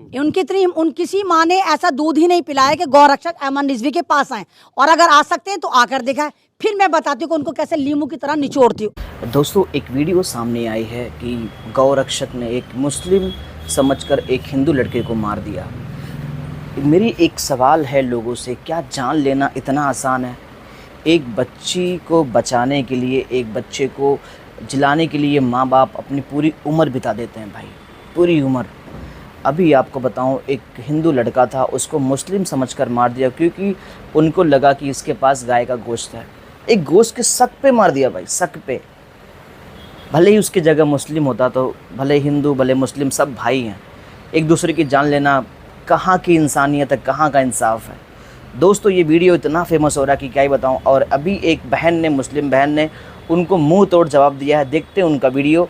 उन किसी माँ ने ऐसा दूध ही नहीं पिलाया कि गौरक्षक अहमद रिजवी के पास आए, और अगर आ सकते हैं तो आकर दिखाएं, फिर मैं बताती हूँ कि उनको कैसे लीमू की तरह निचोड़ती हूँ। दोस्तों, एक वीडियो सामने आई है कि गौरक्षक ने एक मुस्लिम समझकर एक हिंदू लड़के को मार दिया। मेरी एक सवाल है लोगों से, क्या जान लेना इतना आसान है? एक बच्ची को बचाने के लिए, एक बच्चे को जिलाने के लिए माँ बाप अपनी पूरी उम्र बिता देते हैं भाई, पूरी उम्र। अभी आपको बताऊं, एक हिंदू लड़का था, उसको मुस्लिम समझकर मार दिया क्योंकि उनको लगा कि इसके पास गाय का गोश्त है। एक गोश्त के शक पे मार दिया भाई, शक पे। भले ही उसकी जगह मुस्लिम होता तो भले हिंदू भले मुस्लिम सब भाई हैं, एक दूसरे की जान लेना कहाँ की इंसानियत है, कहाँ का इंसाफ है। दोस्तों, ये वीडियो इतना फेमस हो रहा है कि क्या ही बताऊँ। और अभी एक बहन ने, मुस्लिम बहन ने उनको मुंह तोड़ जवाब दिया है। देखते हैं उनका वीडियो,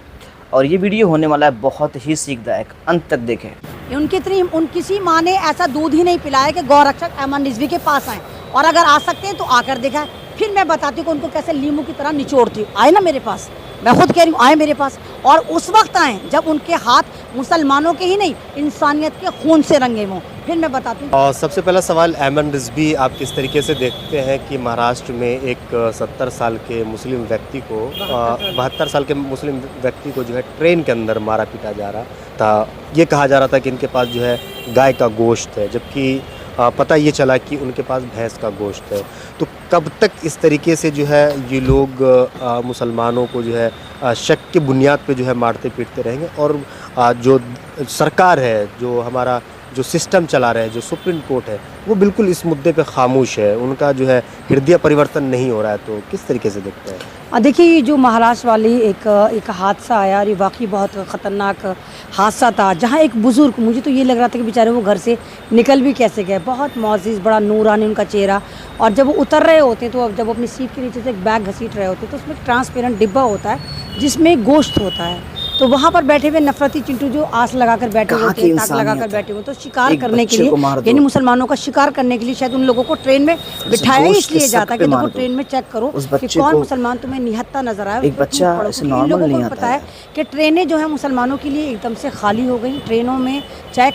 और ये वीडियो होने वाला है बहुत ही सीखदायक, अंत तक देखें। उन किसी माँ ने ऐसा दूध ही नहीं पिलाया कि गौरक्षक अहमद रिजवी के पास आए, और अगर आ सकते हैं तो आकर दिखाएं, फिर मैं बताती हूँ कि उनको कैसे लीमू की तरह निचोड़ती हूँ। आए ना मेरे पास, मैं खुद कह रही हूँ, आए मेरे पास, और उस वक्त आए जब उनके हाथ मुसलमानों के ही नहीं, इंसानियत के खून से रंगे हों, फिर मैं बताती हूँ। और सबसे पहला सवाल, अहमद रिजवी आप किस तरीके से देखते हैं कि महाराष्ट्र में एक 70 साल के मुस्लिम व्यक्ति को 72 साल के मुस्लिम व्यक्ति को जो है ट्रेन के अंदर मारा पीटा जा रहा था। ये कहा जा रहा था कि इनके पास जो है गाय का गोश्त है, जबकि पता ये चला कि उनके पास भैंस का गोश्त है। तो कब तक इस तरीके से जो है ये लोग मुसलमानों को जो है शक के बुनियाद पे जो है मारते पीटते रहेंगे? और जो सरकार है, जो हमारा जो सिस्टम चला रहे हैं, जो सुप्रीम कोर्ट है, वो बिल्कुल इस मुद्दे पे खामोश है, उनका जो है हृदय परिवर्तन नहीं हो रहा है। तो किस तरीके से देखते हैं? देखिए, ये जो महाराष्ट्र वाली एक हादसा आया, और ये वाकई बहुत ख़तरनाक हादसा था, जहाँ एक बुज़ुर्ग, मुझे तो ये लग रहा था कि बेचारे वो घर से निकल भी कैसे गए। बहुत मोअज़्ज़िज़, बड़ा नूरानी उनका चेहरा, और जब वो उतर रहे होते हैं तो जब वो अपनी सीट के नीचे से एक बैग घसीट रहे होते हैं तो उसमें एक ट्रांसपेरेंट डिब्बा होता है जिसमें गोश्त होता है। तो वहाँ पर बैठे हुए नफरती चिंटू जो आस लगाकर बैठे होते हैं, ताक लगाकर बैठे हुए, तो शिकार करने के लिए, यानी मुसलमानों का शिकार करने के लिए शायद उन लोगों को ट्रेन में बिठाया ही इसलिए जाता है कि देखो ट्रेन में चेक करो कि कौन मुसलमान तुम्हें निहत्था नजर आया। इन लोगों को पता है कि ट्रेनें जो है मुसलमानों के लिए एकदम से खाली हो गई। ट्रेनों में चाहे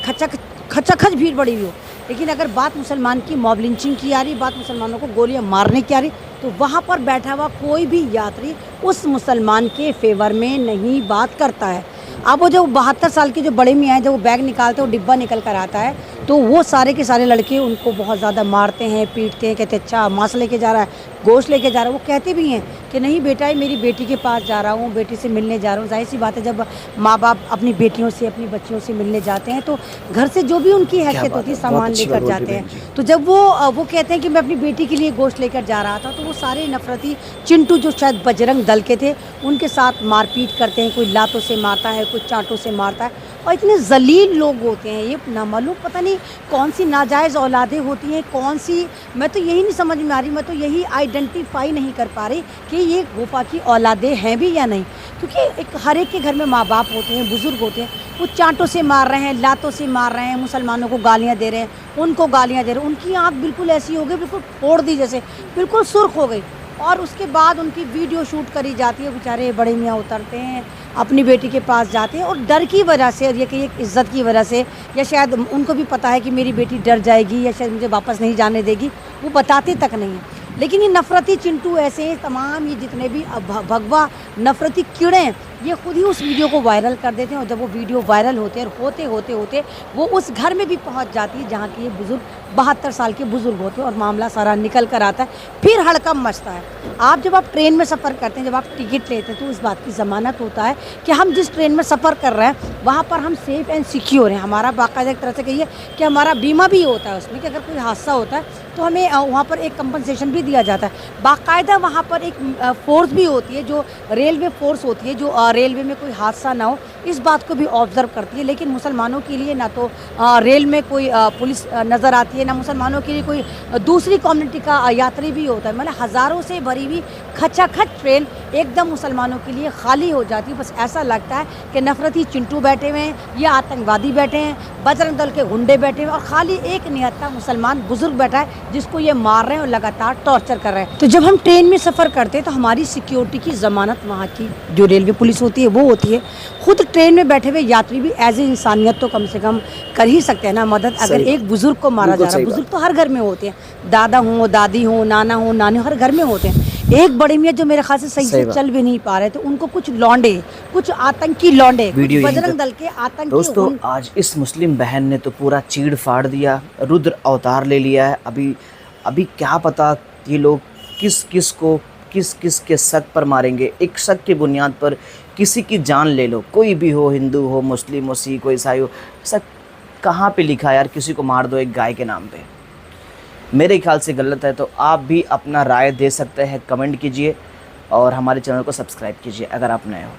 खचाखच भीड़ बढ़ी हुई हो, लेकिन अगर बात मुसलमान की मॉब लिंचिंग की आ रही, बात मुसलमानों को गोलियां मारने की आ रही, तो वहाँ पर बैठा हुआ कोई भी यात्री उस मुसलमान के फेवर में नहीं बात करता है। अब वो जो 72 साल के जो बड़े मियाँ हैं, जब वो बैग निकालते हैं, वो डिब्बा निकल कर आता है, तो वो सारे के सारे लड़के उनको बहुत ज़्यादा मारते हैं, पीटते हैं, कहते अच्छा मांस लेके जा रहा है, गोश्त लेके जा रहा है। वो कहते भी हैं कि नहीं बेटा, ये मेरी बेटी के पास जा रहा हूँ, बेटी से मिलने जा रहा हूँ। जाहिर सी बात है, जब माँ बाप अपनी बेटियों से, अपनी बच्चियों से मिलने जाते हैं तो घर से जो भी उनकी हैसियत होती है सामान लेकर जाते हैं। तो जब वो कहते हैं कि मैं अपनी बेटी के लिए गोश्त लेकर जा रहा था, तो वो सारे नफरती चिंटू जो शायद बजरंग दल के थे, उनके साथ मारपीट करते हैं। कोई लातों से मारता है, कोई चांटों से मारता है, और इतने जलील लोग होते हैं। ये नामालूम पता नहीं कौन सी नाजायज़ औलादें होती हैं, कौन सी, मैं तो यही नहीं समझ में आ रही, मैं तो यही आइडेंटिफाई नहीं कर पा रही कि ये गोपा की औलादें हैं भी या नहीं। क्योंकि एक हर एक के घर में माँ बाप होते हैं, बुज़ुर्ग होते हैं, वो चांटों से मार रहे हैं, लातों से मार रहे हैं, मुसलमानों को गालियाँ दे रहे हैं, उनको गालियाँ दे रहे हैं। उनकी आँख बिल्कुल ऐसी हो गई, बिल्कुल फोड़ दी जैसे, बिल्कुल सुर्ख हो गई। और उसके बाद उनकी वीडियो शूट करी जाती है। बेचारे बड़े मियाँ उतरते हैं, अपनी बेटी के पास जाते हैं, और डर की वजह से, और ये कि इज़्ज़त की वजह से, या शायद उनको भी पता है कि मेरी बेटी डर जाएगी या शायद मुझे वापस नहीं जाने देगी, वो बताते तक नहीं हैं। लेकिन ये नफरती चिंटू ऐसे तमाम, ये जितने भी भगवा नफरती कीड़े हैं, ये खुद ही उस वीडियो को वायरल कर देते हैं। और जब वो वीडियो वायरल होते हैं, और होते वो उस घर में भी पहुंच जाती है जहां की ये बुज़ुर्ग 72 साल के बुज़ुर्ग होते हैं, और मामला सारा निकल कर आता है। फिर हड़कंप मचता है। आप जब आप ट्रेन में सफ़र करते हैं, जब आप टिकट लेते हैं, तो इस बात की ज़मानत होता है कि हम जिस ट्रेन में सफ़र कर रहे हैं वहाँ पर हम सेफ़ एंड सिक्योर हैं। हमारा बाकायदा एक तरह से कहिए कि हमारा बीमा भी होता है उसमें, कि अगर कोई हादसा होता है तो हमें वहाँ पर एक कंपनसेशन भी दिया जाता है। बाकायदा वहाँ पर एक फ़ोर्स भी होती है, जो रेलवे फ़ोर्स होती है, जो रेलवे में कोई हादसा ना हो इस बात को भी ऑब्ज़र्व करती है। लेकिन मुसलमानों के लिए ना तो रेल में कोई पुलिस नज़र आती है, ना मुसलमानों के लिए कोई दूसरी कम्युनिटी का यात्री भी होता है। मतलब हज़ारों से भरी हुई खचाखच ट्रेन एकदम मुसलमानों के लिए खाली हो जाती है। बस ऐसा लगता है कि नफरती चिंटू बैठे हुए हैं, ये आतंकवादी बैठे हैं, बजरंग दल के गुंडे बैठे हुए हैं और खाली एक निहत्था मुसलमान बुजुर्ग बैठा है जिसको ये मार रहे हैं और लगातार टॉर्चर कर रहे हैं। तो जब हम ट्रेन में सफ़र करते हैं तो हमारी सिक्योरिटी की ज़मानत वहाँ की जो रेलवे पुलिस होती है वो होती है। खुद ट्रेन में बैठे हुए यात्री भी एज ए इंसानियत तो कम से कम कर ही सकते हैं ना मदद। अगर एक बुजुर्ग को मारा जा रहा है, बुजुर्ग तो हर घर में होते हैं, दादा हो, दादी हो, नाना हो, नानी हो, हर घर में होते हैं। एक बड़े मियाँ जो मेरे ख्याल से सही से चल भी नहीं पा रहे, तो उनको कुछ लौंडे, कुछ आतंकी लौंडे, बजरंग दल के आतंकी। दोस्तों आज इस मुस्लिम बहन ने तो पूरा चीड़ फाड़ दिया, रुद्र अवतार ले लिया है। अभी क्या पता ये लोग किस किस के शक पर मारेंगे। एक शक की बुनियाद पर किसी की जान ले लो, कोई भी हो, हिंदू हो, मुस्लिम हो, सिख हो, ईसाई हो, शक कहाँ पे लिखा है यार किसी को मार दो एक गाय के नाम पे। मेरे ख्याल से गलत है। तो आप भी अपना राय दे सकते हैं, कमेंट कीजिए और हमारे चैनल को सब्सक्राइब कीजिए अगर आप नए हो।